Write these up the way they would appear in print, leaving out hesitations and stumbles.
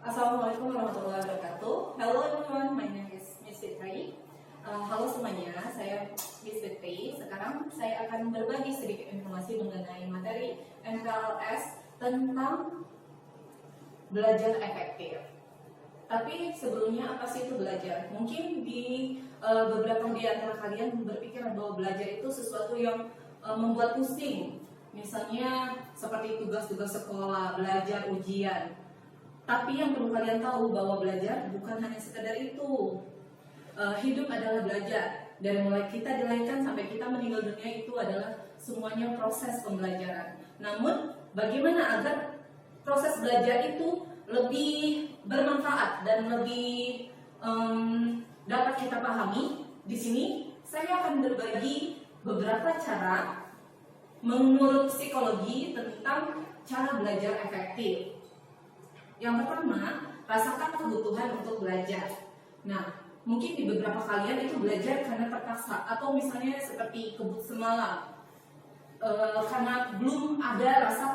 Assalamualaikum warahmatullahi wabarakatuh. Hello everyone, my name is Miss Fitri. Halo semuanya, saya Miss Fitri. Sekarang saya akan berbagi sedikit informasi mengenai materi MKLS tentang belajar efektif. Tapi sebelumnya apa sih itu belajar? Mungkin beberapa di antara kalian berpikiran bahwa belajar itu sesuatu yang membuat pusing. Misalnya seperti tugas-tugas sekolah, belajar, ujian. Tapi yang perlu kalian tahu bahwa belajar bukan hanya sekedar itu. Hidup adalah belajar. Dari mulai kita dilahirkan sampai kita meninggal dunia itu adalah semuanya proses pembelajaran. Namun bagaimana agar proses belajar itu lebih bermanfaat dan lebih dapat kita pahami? Di sini saya akan berbagi beberapa cara menurut psikologi tentang cara belajar efektif. Yang pertama, rasakan kebutuhan untuk belajar. Nah, mungkin di beberapa kalian itu belajar karena terpaksa, atau misalnya seperti semalam, karena belum ada rasa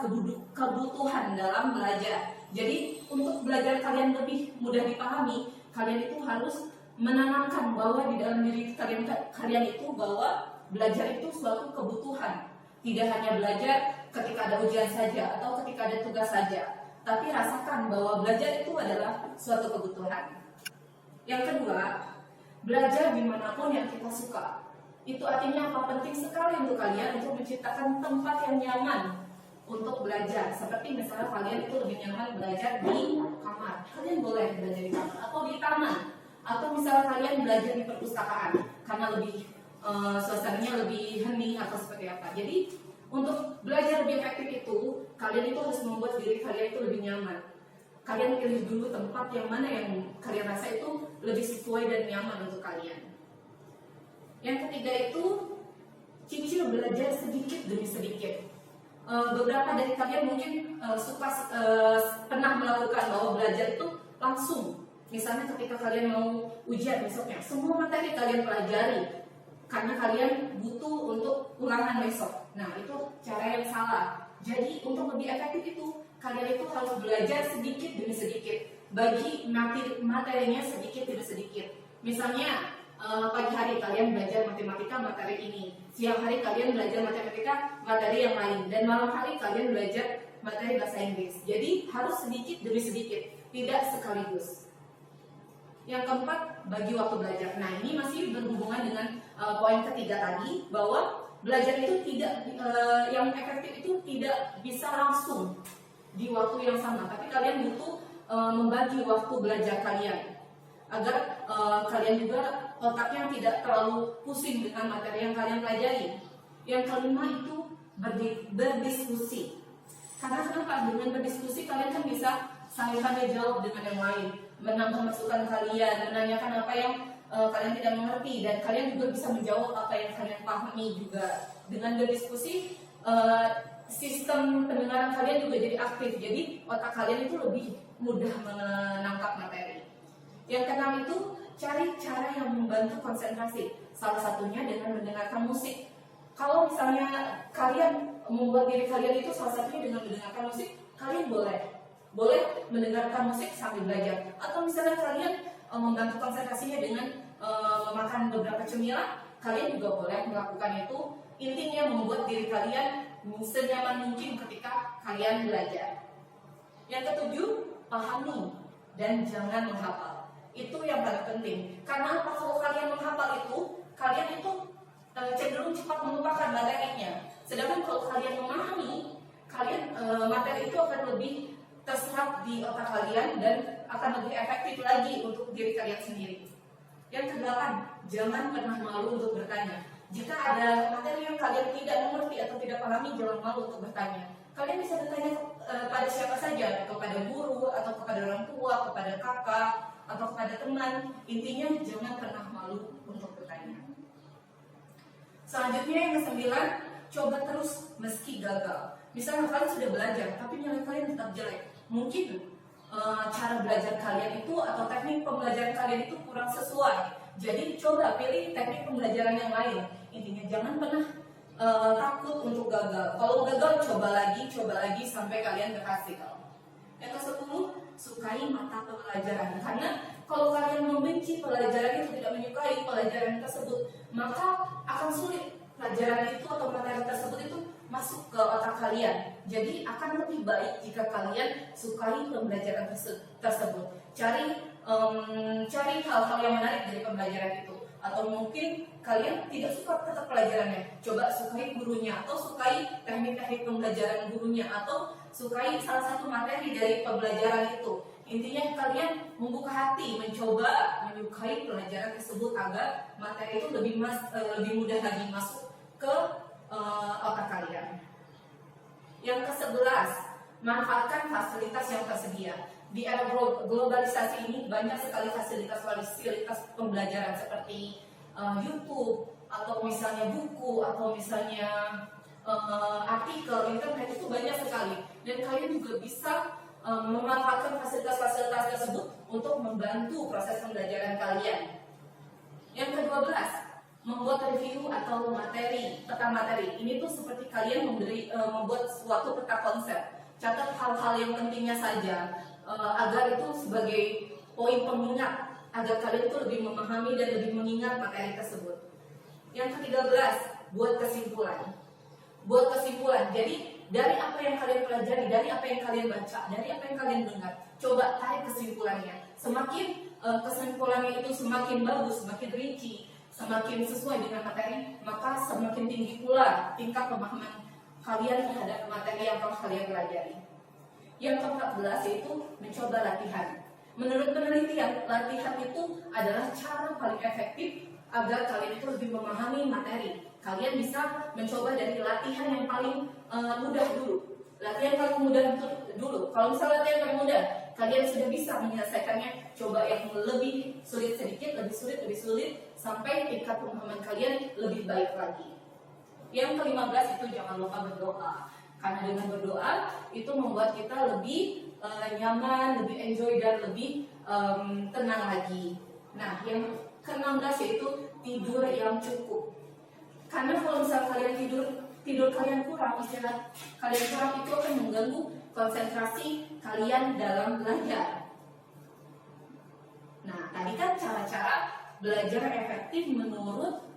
kebutuhan dalam belajar. Jadi untuk belajar kalian lebih mudah dipahami, kalian itu harus menanamkan bahwa di dalam diri kalian itu bahwa belajar itu suatu kebutuhan. Tidak hanya belajar ketika ada ujian saja atau ketika ada tugas saja, tapi rasakan bahwa belajar itu adalah suatu kebutuhan. Yang kedua, belajar dimanapun yang kita suka. Itu artinya apa? Penting sekali untuk kalian untuk menciptakan tempat yang nyaman untuk belajar. Seperti misalnya kalian itu lebih nyaman belajar di kamar, kalian boleh belajar di kamar, atau di taman, atau misalnya kalian belajar di perpustakaan karena lebih suasananya lebih hening atau seperti apa. Jadi untuk belajar lebih efektif itu, kalian itu harus membuat diri kalian itu lebih nyaman. Kalian pilih dulu tempat yang mana yang kalian rasa itu lebih sesuai dan nyaman untuk kalian. Yang ketiga itu, cicil belajar sedikit demi sedikit. Beberapa dari kalian mungkin pernah melakukan bahwa belajar itu langsung. Misalnya ketika kalian mau ujian besoknya, semua materi kalian pelajari karena kalian butuh untuk ulangan besok. Nah, itu cara yang salah. Jadi untuk lebih efektif itu, kalian itu harus belajar sedikit demi sedikit, bagi materinya sedikit demi sedikit. Misalnya pagi hari kalian belajar matematika materi ini, siang hari kalian belajar matematika materi yang lain, dan malam hari kalian belajar materi bahasa Inggris. Jadi harus sedikit demi sedikit, tidak sekaligus. Yang keempat, bagi waktu belajar. Nah, ini masih berhubungan dengan poin ketiga tadi, bahwa belajar itu yang efektif itu tidak bisa langsung di waktu yang sama, tapi kalian butuh membagi waktu belajar kalian agar kalian juga otaknya tidak terlalu pusing dengan materi yang kalian pelajari. Yang kelima itu berdiskusi. Karena kenapa? Dengan berdiskusi kalian kan bisa saling tanya jawab dengan yang lain, menambah masukan kalian, menanyakan apa yang kalian tidak mengerti, dan kalian juga bisa menjawab apa yang kalian pahami juga. Dengan berdiskusi, sistem pendengaran kalian juga jadi aktif, jadi otak kalian itu lebih mudah menangkap materi. Yang keenam itu, cari cara yang membantu konsentrasi. Salah satunya dengan mendengarkan musik. Kalau misalnya kalian membuat diri kalian itu salah satunya dengan mendengarkan musik, kalian boleh mendengarkan musik sambil belajar. Atau misalnya kalian membantu konsentrasinya dengan memakan beberapa cemilan, kalian juga boleh melakukan itu. Intinya membuat diri kalian senyaman mungkin ketika kalian belajar. Yang ketujuh, pahami dan jangan menghafal. Itu yang paling penting. Karena apa? Kalau kalian menghafal itu, kalian itu cenderung cepat melupakan materinya. Sedangkan kalau kalian memahami, materi itu akan lebih terserap di otak kalian dan akan lebih efektif lagi untuk diri kalian sendiri. Yang kedelapan, jangan pernah malu untuk bertanya. Jika ada materi yang kalian tidak mengerti atau tidak pahami, jangan malu untuk bertanya. Kalian bisa bertanya pada siapa saja, kepada guru, atau kepada orang tua, kepada kakak, atau kepada teman. Intinya jangan pernah malu untuk bertanya. Selanjutnya yang kesembilan, coba terus meski gagal. Misalnya kalian sudah belajar, tapi nilai kalian tetap jelek. Mungkin cara belajar kalian itu atau teknik pembelajaran kalian itu kurang sesuai. Jadi coba pilih teknik pembelajaran yang lain. Intinya jangan pernah takut untuk gagal. Kalau gagal, coba lagi sampai kalian berhasil. Yang ke-10, sukai mata pelajaran. Karena kalau kalian membenci pelajaran itu, tidak menyukai pelajaran tersebut, maka akan sulit pelajaran itu atau materi tersebut itu masuk ke otak kalian. Jadi akan lebih baik jika kalian sukai pembelajaran tersebut. Cari hal-hal yang menarik dari pembelajaran itu. Atau mungkin kalian tidak suka tetap pelajarannya, coba sukai gurunya, atau sukai teknik-teknik pembelajaran gurunya, atau sukai salah satu materi dari pembelajaran itu. Intinya kalian membuka hati, mencoba menyukai pelajaran tersebut agar materi itu lebih mudah lagi masuk ke otak kalian. Yang ke-11, manfaatkan fasilitas yang tersedia. Di era globalisasi ini banyak sekali fasilitas pembelajaran seperti YouTube, atau misalnya buku, atau misalnya artikel, internet, itu banyak sekali. Dan kalian juga bisa memanfaatkan fasilitas-fasilitas tersebut untuk membantu proses pembelajaran kalian. Yang ke-12, membuat review atau peta materi. Ini tuh seperti kalian membuat suatu peta konsep. Catat hal-hal yang pentingnya saja, agar itu sebagai poin pengingat, agar kalian itu lebih memahami dan lebih mengingat materi tersebut. Yang ke-13, buat kesimpulan. Buat kesimpulan. Jadi dari apa yang kalian pelajari, dari apa yang kalian baca, dari apa yang kalian dengar, coba tarik kesimpulannya. Semakin kesimpulannya itu semakin bagus, semakin rinci, semakin sesuai dengan materi, maka semakin tinggi pula tingkat pemahaman kalian terhadap materi yang telah kalian pelajari. Yang ke-14 yaitu mencoba latihan. Menurut penelitian, latihan itu adalah cara paling efektif agar kalian itu lebih memahami materi. Kalian bisa mencoba dari latihan yang paling mudah dulu. Latihan paling mudah dulu. Kalau misalnya latihan paling mudah, kalian sudah bisa menyelesaikannya. Coba yang lebih sulit sedikit, lebih sulit, sampai tingkat pemahaman kalian lebih baik lagi. Yang ke-15 itu jangan lupa berdoa. Karena dengan berdoa itu membuat kita lebih nyaman, lebih enjoy, dan lebih tenang lagi. Nah, yang ke-16 yaitu tidur yang cukup. Karena kalau misalnya kalian tidur kalian kurang, istirahat kalian kurang, itu akan mengganggu konsentrasi kalian dalam belajar. Nah, tadi kan cara-cara belajar efektif menurut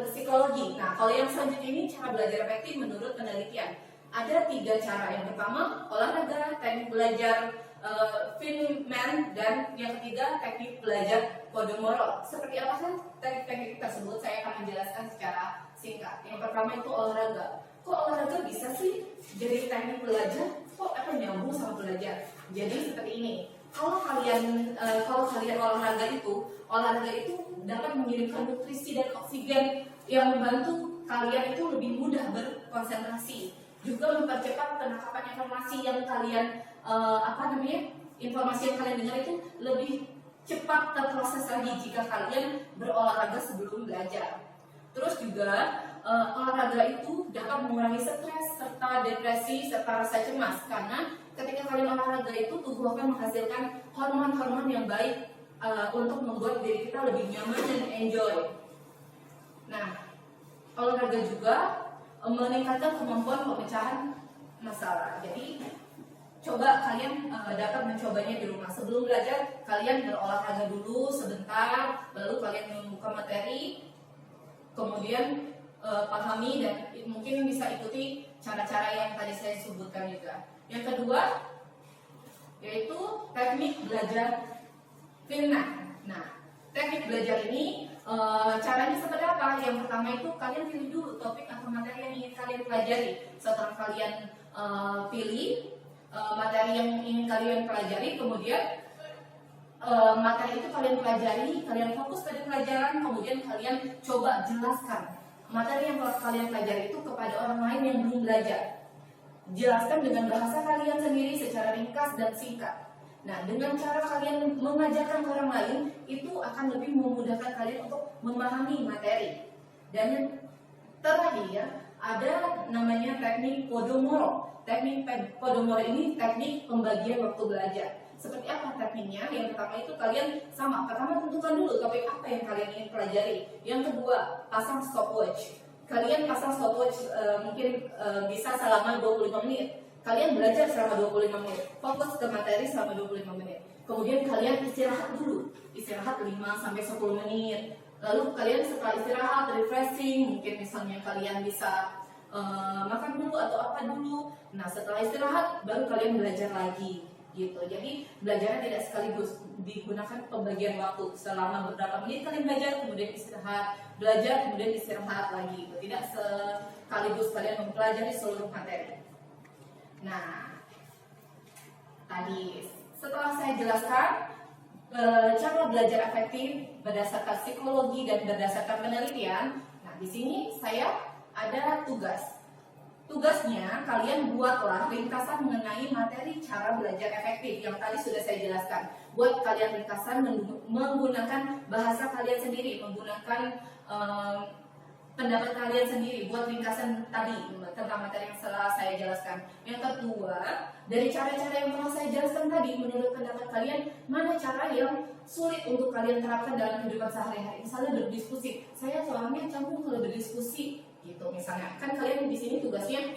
psikologi. Nah, kalau yang selanjutnya ini cara belajar efektif menurut penelitian. Ada 3 cara. Yang pertama, olahraga, teknik belajar Feynman, dan yang ketiga, teknik belajar Pomodoro. Seperti apa kan teknik-teknik tersebut? Saya akan menjelaskan secara singkat. Yang pertama itu olahraga. Kok olahraga bisa sih jadi teknik belajar? Kok akan nyambung sama belajar? Jadi seperti ini. Kalau kalian olahraga itu dapat mengirimkan nutrisi dan oksigen yang membantu kalian itu lebih mudah berkonsentrasi, juga mempercepat penangkapan informasi yang kalian informasi yang kalian dengar itu lebih cepat terproses lagi jika kalian berolahraga sebelum belajar. Terus juga olahraga itu dapat mengurangi stres serta depresi serta rasa cemas, karena ketika kalian olahraga itu tubuh akan menghasilkan hormon-hormon yang baik untuk membuat diri kita lebih nyaman dan enjoy. Nah, olahraga juga meningkatkan kemampuan pemecahan masalah. Jadi coba kalian dapat mencobanya di rumah. Sebelum belajar, kalian berolahraga dulu sebentar, lalu kalian membuka materi, kemudian pahami dan mungkin bisa ikuti cara-cara yang tadi saya sebutkan juga. Yang kedua, yaitu teknik belajar Feynman. Nah, teknik belajar ini caranya seperti apa? Yang pertama itu kalian pilih dulu topik atau materi yang ingin kalian pelajari. Setelah kalian pilih materi yang ingin kalian pelajari, kemudian materi itu kalian pelajari, kalian fokus pada pelajaran, kemudian kalian coba jelaskan materi yang telah kalian pelajari itu kepada orang lain yang belum belajar. Jelaskan dengan bahasa kalian sendiri secara ringkas dan singkat. Nah, dengan cara kalian mengajarkan ke orang lain, itu akan lebih memudahkan kalian untuk memahami materi. Dan terakhir, ada namanya teknik Pomodoro. Teknik Pomodoro ini teknik pembagian waktu belajar. Seperti apa tekniknya? Yang pertama itu kalian pertama tentukan dulu topik apa yang kalian ingin pelajari. Yang kedua, pasang stopwatch. Kalian pasang stopwatch mungkin bisa selama 25 menit. kalian belajar selama 25 menit, fokus ke materi selama 25 menit. Kemudian kalian istirahat dulu, istirahat 5-10 menit. Lalu kalian setelah istirahat, refreshing, mungkin misalnya kalian bisa makan dulu atau apa dulu. Nah setelah istirahat baru kalian belajar lagi gitu. Jadi belajarnya tidak sekaligus, digunakan pembagian waktu selama beberapa menit kalian belajar, kemudian istirahat, belajar, kemudian istirahat lagi gitu. Tidak sekaligus kalian mempelajari seluruh materi. Nah tadi setelah saya jelaskan cara belajar efektif berdasarkan psikologi dan berdasarkan penelitian. Nah di sini saya ada tugas. Tugasnya kalian buatlah ringkasan mengenai materi cara belajar efektif yang tadi sudah saya jelaskan. Buat kalian ringkasan menggunakan bahasa kalian sendiri, menggunakan pendapat kalian sendiri. Buat ringkasan tadi tentang materi yang telah saya jelaskan. Yang kedua, dari cara-cara yang telah saya jelaskan tadi, menurut pendapat kalian, mana cara yang sulit untuk kalian terapkan dalam kehidupan sehari-hari? Misalnya berdiskusi. Saya soalnya canggung kalau berdiskusi. Gitu misalnya, kan kalian di sini tugasnya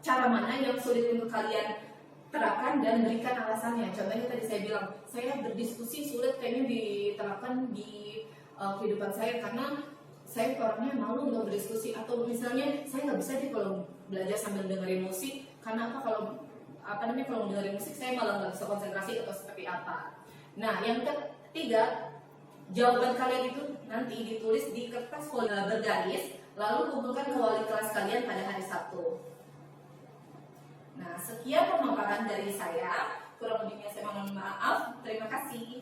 cara mana yang sulit untuk kalian terapkan dan berikan alasannya. Contohnya tadi saya bilang, saya berdiskusi sulit kayaknya diterapkan di kehidupan saya karena saya orangnya malu untuk berdiskusi. Atau misalnya saya nggak bisa deh kalau belajar sambil dengerin musik, karena kalau dengerin musik saya malah nggak bisa konsentrasi atau seperti apa. Nah yang ketiga, jawaban kalian itu nanti ditulis di kertas folio bergaris, lalu kumpulkan ke wali kelas kalian pada hari Sabtu. Nah, sekian pemaparan dari saya. Kurang lebihnya saya mohon maaf. Terima kasih.